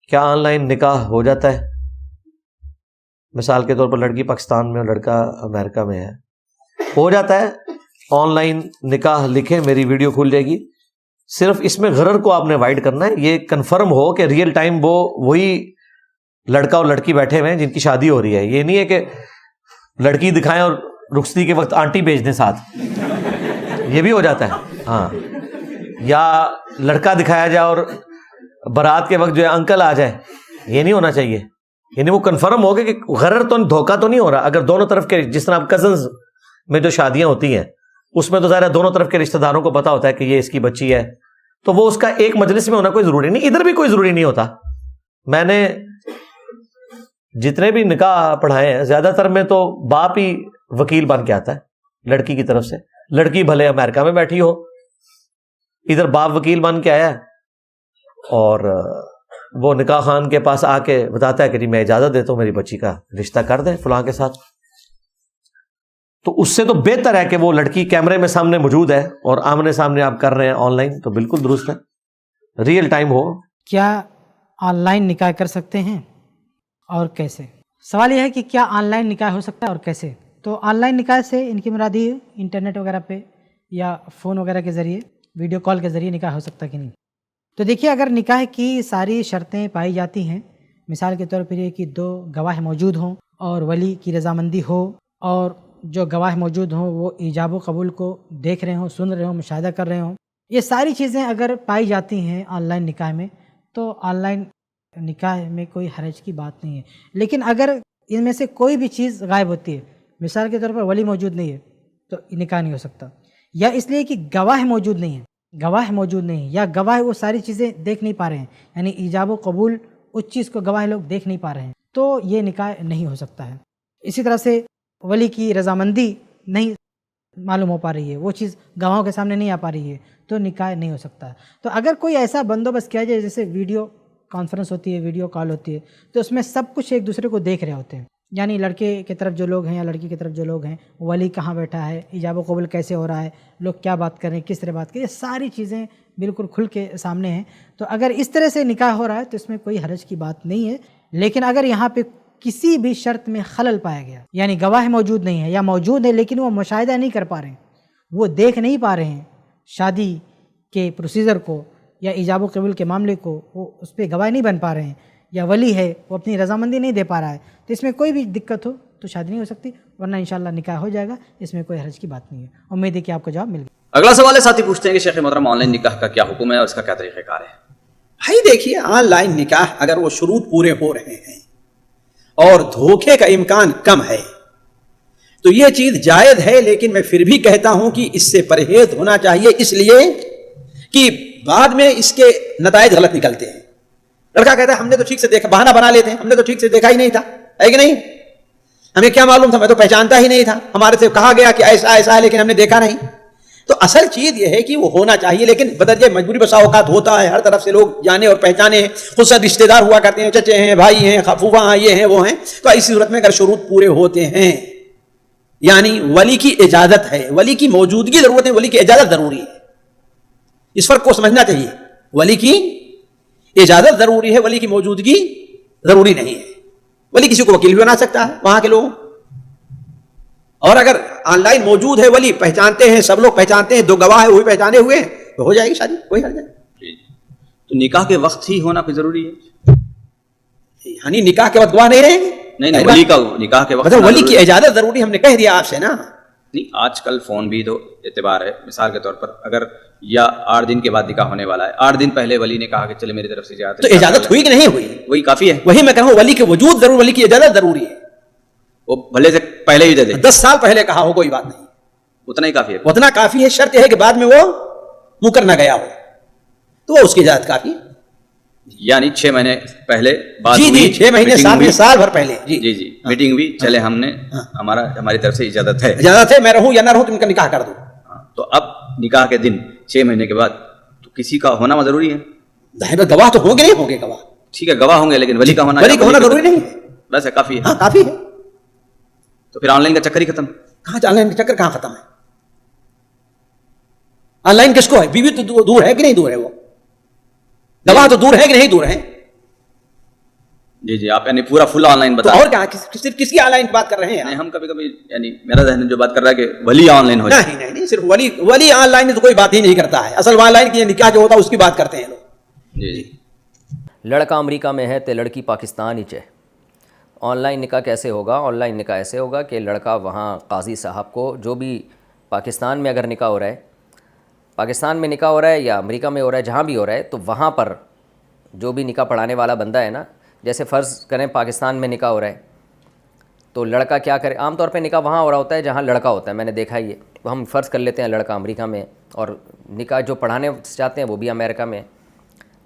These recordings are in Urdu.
کیا آن لائن نکاح ہو جاتا ہے؟ مثال کے طور پر لڑکی پاکستان میں اور لڑکا امریکہ میں ہے، ہو جاتا ہے. آن لائن نکاح لکھیں، میری ویڈیو کھل جائے گی. صرف اس میں غرر کو آپ نے وائڈ کرنا ہے، یہ کنفرم ہو کہ ریئل ٹائم وہی لڑکا اور لڑکی بیٹھے ہوئے ہیں جن کی شادی ہو رہی ہے. یہ نہیں ہے کہ لڑکی دکھائیں اور رخصتی کے وقت آنٹی بھیج دیں ساتھ، یہ بھی ہو جاتا ہے. ہاں، یا لڑکا دکھایا جائے اور بارات کے وقت جو ہے انکل آ جائے، یہ نہیں ہونا چاہیے. یعنی وہ کنفرم ہو گیا کہ غرر تو دھوکہ تو نہیں ہو رہا. اگر دونوں طرف کے، جس طرح کزنز میں جو شادیاں ہوتی ہیں اس میں تو ظاہر ہے دونوں طرف کے رشتہ داروں کو پتا ہوتا ہے کہ یہ اس کی بچی ہے، تو وہ اس کا ایک مجلس میں ہونا کوئی ضروری نہیں. ادھر بھی کوئی ضروری نہیں ہوتا. میں نے جتنے بھی نکاح پڑھائے ہیں زیادہ تر میں تو باپ ہی وکیل بن کے آتا ہے لڑکی کی طرف سے. لڑکی بھلے امریکہ میں بیٹھی ہو، ادھر باپ وکیل بن کے آیا اور وہ نکاح خان کے پاس آ کے بتاتا ہے کہ جی میں اجازت دیتا ہوں میری بچی کا رشتہ کر دیں فلاں کے ساتھ. تو اس سے تو بہتر ہے کہ وہ لڑکی کیمرے میں سامنے موجود ہے اور آمنے سامنے آپ کر رہے ہیں آن لائن، تو بالکل درست ہے، ریئل ٹائم ہو. کیا آن لائن نکاح کر سکتے ہیں اور کیسے؟ سوال یہ ہے کہ کیا آن لائن نکاح ہو سکتا ہے اور کیسے؟ تو آن لائن نکاح سے ان کی مراد یہ انٹرنیٹ وغیرہ پہ یا فون وغیرہ کے ذریعے، ویڈیو کال کے ذریعے نکاح ہو سکتا ہے کہ نہیں. تو دیکھیے، اگر نکاح کی ساری شرطیں پائی جاتی ہیں، مثال کے طور پر یہ کہ 2 گواہ موجود ہوں اور ولی کی رضامندی ہو، اور جو گواہ موجود ہوں وہ ایجاب و قبول کو دیکھ رہے ہوں، سن رہے ہوں، مشاہدہ کر رہے ہوں، یہ ساری چیزیں اگر پائی جاتی ہیں آن لائن نکاح میں، تو آن لائن نکاح میں کوئی حرج کی بات نہیں ہے. لیکن اگر ان میں سے کوئی بھی چیز غائب ہوتی ہے، مثال کے طور پر ولی موجود نہیں ہے، تو نکاح نہیں ہو سکتا. یا اس لیے کہ گواہ موجود نہیں ہے، یا گواہ وہ ساری چیزیں دیکھ نہیں پا رہے ہیں، یعنی ایجاب و قبول اس چیز کو گواہ لوگ دیکھ نہیں پا رہے ہیں، تو یہ نکاح نہیں ہو سکتا ہے. اسی طرح سے ولی کی رضامندی نہیں معلوم ہو پا رہی ہے، وہ چیز گواہوں کے سامنے نہیں آ پا رہی ہے، تو نکاح نہیں ہو سکتا. تو اگر کوئی ایسا بندوبست کیا جائے، جیسے ویڈیو کانفرنس ہوتی ہے، ویڈیو کال ہوتی ہے، تو اس میں سب کچھ ایک دوسرے کو دیکھ رہے ہوتے ہیں، یعنی لڑکے کی طرف جو لوگ ہیں یا لڑکی کی طرف جو لوگ ہیں، ولی کہاں بیٹھا ہے، ایجاب و قبول کیسے ہو رہا ہے، لوگ کیا بات کر رہے ہیں، کس طرح بات کر رہے ہیں، یہ ساری چیزیں بالکل کھل کے سامنے ہیں. تو اگر اس طرح سے نکاح ہو رہا ہے تو اس میں کوئی حرج کی بات نہیں ہے. لیکن اگر یہاں پہ کسی بھی شرط میں خلل پایا گیا، یعنی گواہ موجود نہیں ہے یا موجود ہے لیکن وہ مشاہدہ نہیں کر پا رہے ہیں، وہ دیکھ نہیں پا رہے ہیں شادی کے پروسیجر کو یا ایجاب و قبول کے معاملے کو، وہ اس پہ گواہ نہیں بن پا رہے ہیں، یا ولی ہے وہ اپنی رضامندی نہیں دے پا رہا ہے، تو اس میں کوئی بھی دقت ہو تو شادی نہیں ہو سکتی، ورنہ انشاءاللہ نکاح ہو جائے گا. اس میں کوئی حرج کی بات نہیں ہے. امید ہے کہ آپ کو جواب مل گیا. اگلا سوال ہے، ساتھی پوچھتے ہیں کہ شیخ محترم آن لائن نکاح کا کیا حکم ہے اور اس کا کیا طریقہ کار ہے؟ بھائی دیکھیے، آن لائن نکاح اگر وہ شروط پورے ہو رہے ہیں اور دھوکے کا امکان کم ہے تو یہ چیز جائز ہے. لیکن میں پھر بھی کہتا ہوں کہ اس سے پرہیز ہونا چاہیے، اس لیے کہ بعد میں اس کے نتائج غلط نکلتے ہیں. لڑکا کہتا ہے ہم نے تو ٹھیک سے دیکھا، بہانہ بنا لیتے ہیں، ہم نے تو ٹھیک سے دیکھا ہی نہیں تھا، ہے کہ نہیں، ہمیں کیا معلوم تھا، میں تو پہچانتا ہی نہیں تھا، ہمارے سے کہا گیا کہ ایسا ایسا ہے لیکن ہم نے دیکھا نہیں. تو اصل چیز یہ ہے کہ وہ ہونا چاہیے، لیکن بدرجہ مجبوری بسا اوقات ہوتا ہے، ہر طرف سے لوگ جانے اور پہچانے ہیں، خود سے رشتہ دار ہوا کرتے ہیں، چچے ہیں، بھائی ہیں، پھوپھا ہیں، یہ ہیں وہ ہیں. تو ایسی صورت میں اگر شروط پورے ہوتے ہیں، یعنی ولی کی اجازت ہے، ولی کی موجودگی ضرورت ہے، ولی کی اجازت ضروری ہے. اس فرق کو سمجھنا چاہیے، ولی کی اجازت ضروری ہے، ولی کی موجودگی ضروری نہیں ہے. ولی کسی کو وکیل بھی بنا سکتا ہے وہاں کے لوگوں، اور اگر آن لائن موجود ہے، ولی پہچانتے ہیں، سب لوگ پہچانتے ہیں، 2 گواہ ہیں وہ بھی پہچانے ہوئے ہیں، تو ہو جائے گی شادی، کوئی حرج نہیں. تو نکاح کے وقت ہی ہونا کوئی ضروری ہے؟ یعنی نکاح کے وقت گواہ نہیں رہیں گے؟ نہیں، ولی کا نکاح کے وقت ولی کی اجازت ضروری، ہم نے کہہ دیا آپ سے نا. نہیں، آج کل فون بھی تو اعتبار ہے. مثال کے طور پر اگر یا 8 دن کے بعد نکاح ہونے والا ہے، 8 دن پہلے ولی نے کہا کہ چلے میری طرف سے اجازت، تو اجازت ہوئی کہ نہیں ہوئی؟ وہی کافی ہے. وہی میں کہوں، ولی کے وجود ضرور، ولی کی اجازت ضروری ہے. وہ بھلے سے پہلے ہی دے دے، 10 سال پہلے کہا ہو کوئی بات نہیں، اتنا ہی کافی ہے. اتنا کافی ہے. شرط یہ ہے کہ بعد میں وہ مکر نہ گیا ہو تو وہ اس کی اجازت کافی ہے. یعنی 6 مہینے پہلے بات جی ہوئی، 6 مہینے، سال بھر پہلے جی میٹنگ ہوئی، چلے ہم نے ہماری طرف سے اجازت ہے، میں رہوں یا نہ رہوں، تم کا نکاح کر دو. تو اب نکاح کے دن 6 مہینے کے بعد تو کسی کا ہونا ضروری ہے. گواہ تو ہوں گے، نہیں ہوں گے گواہ، ٹھیک ہے گواہ ہوں گے، لیکن ولی کا ہونا ضروری نہیں ہے. بس کافی ہے. ہاں کافی ہے. تو پھر آن لائن کا چکر ہی ختم. کہاں آن لائن کا چکر کہاں ختم ہے؟ آن لائن کس کو ہے؟ بیوی تو دور ہے کہ نہیں دور ہے، وہ گواہ تو دور ہے کہ نہیں دور ہے. جی جی آپ یعنی پورا فل آن لائن تو بتا اور کہاں صرف کس کی آن لائن بات کر رہے ہیں نہیں آپ؟ ہم کبھی کبھی یعنی میرا ذہن جو بات کر رہا ہے کہ ولی آن لائن ہو جائے. نہیں صرف ولی آن لائن تو کوئی بات ہی نہیں کرتا ہے. اصل آن لائن کی نکاح جو ہوتا ہے اس کی بات کرتے ہیں لوگ. جی جی لڑکا امریکہ میں ہے تو لڑکی پاکستان ہی چاہے. آن لائن نکاح کیسے ہوگا؟ آن لائن نکاح ایسے ہوگا کہ لڑکا وہاں قاضی صاحب کو جو بھی پاکستان میں اگر نکاح ہو رہا ہے، پاکستان میں نکاح ہو رہا ہے یا امریکہ میں ہو رہا ہے، جہاں بھی ہو رہا ہے، تو وہاں پر جو بھی نکاح پڑھانے والا بندہ ہے نا، جیسے فرض کریں پاکستان میں نکاح ہو رہا ہے تو لڑکا کیا کرے؟ عام طور پہ نکاح وہاں ہو رہا ہوتا ہے جہاں لڑکا ہوتا ہے، میں نے دیکھا ہی ہے. تو ہم فرض کر لیتے ہیں لڑکا امریکہ میں ہے اور نکاح جو پڑھانے چاہتے ہیں وہ بھی امریکہ میں ہے.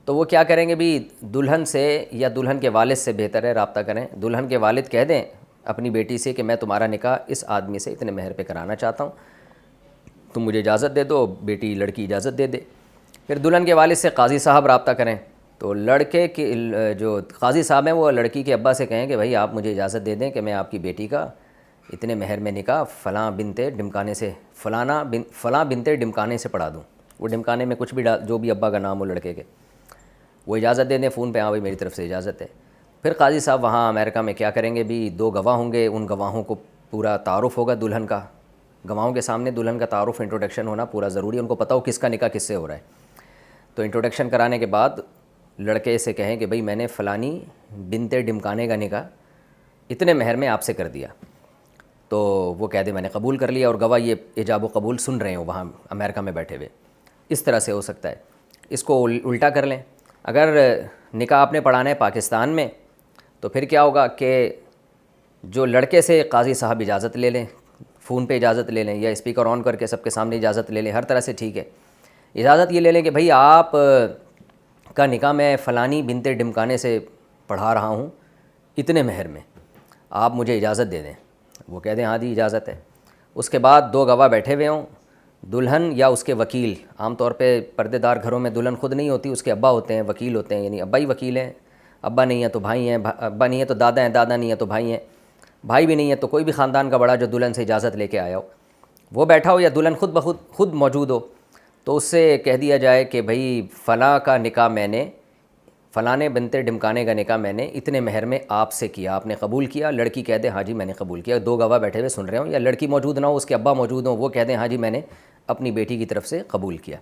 تو وہ کیا کریں گے بھی، دلہن سے یا دلہن کے والد سے بہتر ہے رابطہ کریں. دلہن کے والد کہہ دیں اپنی بیٹی سے کہ میں تمہارا نکاح اس آدمی سے اتنے مہر پہ کرانا چاہتا ہوں، تم مجھے اجازت دے دو. بیٹی لڑکی اجازت دے دے. پھر دلہن کے والد سے قاضی صاحب رابطہ کریں تو لڑکے کے جو قاضی صاحب ہیں وہ لڑکی کے ابا سے کہیں کہ بھائی آپ مجھے اجازت دے دیں کہ میں آپ کی بیٹی کا اتنے مہر میں نکاح فلاں بنتے ڈمکانے سے فلاں بنتے ڈمکانے سے پڑھا دوں. وہ ڈمکانے میں کچھ بھی جو بھی ابا کا نام ہو لڑکے کے، وہ اجازت دے دیں فون پہ، ہاں بھائی میری طرف سے اجازت ہے. پھر قاضی صاحب وہاں امریکہ میں کیا کریں گے بھی، 2 گواہ ہوں گے، ان گواہوں کو پورا تعارف ہوگا دلہن کا. گواہوں کے سامنے دلہن کا تعارف، انٹروڈکشن ہونا پورا ضروری ہے، ان کو پتہ ہو کس کا نکاح کس سے ہو رہا ہے. تو انٹروڈکشن کرانے کے بعد لڑکے سے کہیں کہ بھئی میں نے فلانی بنتے ڈمکانے کا نکاح اتنے مہر میں آپ سے کر دیا. تو وہ کہہ دے میں نے قبول کر لیا، اور گواہ یہ ایجاب و قبول سن رہے ہوں وہاں امریکہ میں بیٹھے ہوئے. اس طرح سے ہو سکتا ہے. اس کو الٹا کر لیں، اگر نکاح آپ نے پڑھانا ہے پاکستان میں تو پھر کیا ہوگا کہ جو لڑکے سے قاضی صاحب اجازت لے لیں، فون پہ اجازت لے لیں یا اسپیکر آن کر کے سب کے سامنے اجازت لے لیں، ہر طرح سے ٹھیک ہے. اجازت یہ لے لیں کہ بھئی آپ کا نکاح میں فلانی بنتے ڈمکانے سے پڑھا رہا ہوں اتنے مہر میں، آپ مجھے اجازت دے دیں. وہ کہہ دیں ہاں جی اجازت ہے. اس کے بعد 2 گواہ بیٹھے ہوئے ہوں، دلہن یا اس کے وکیل. عام طور پہ پردے دار گھروں میں دلہن خود نہیں ہوتی، اس کے ابا ہوتے ہیں، وکیل ہوتے ہیں، یعنی ابا ہی وکیل ہیں. ابا نہیں ہے تو بھائی ہیں، ابا نہیں ہے تو دادا ہیں، دادا نہیں ہے تو بھائی ہیں، بھائی بھی نہیں ہے تو کوئی بھی خاندان کا بڑا جو دلہن سے اجازت لے کے آیا ہو وہ بیٹھا ہو، یا دلہن خود بخود خود موجود ہو. تو اس سے کہہ دیا جائے کہ بھئی فلاں کا نکاح میں نے، فلانے بنتے ڈمکانے کا نکاح میں نے اتنے مہر میں آپ سے کیا، آپ نے قبول کیا. لڑکی کہہ دے ہاں جی میں نے قبول کیا. 2 گواہ بیٹھے ہوئے سن رہے ہوں، یا لڑکی موجود نہ ہو، اس کے ابا موجود ہوں، وہ کہہ دیں ہاں جی میں نے اپنی بیٹی کی طرف سے قبول کیا.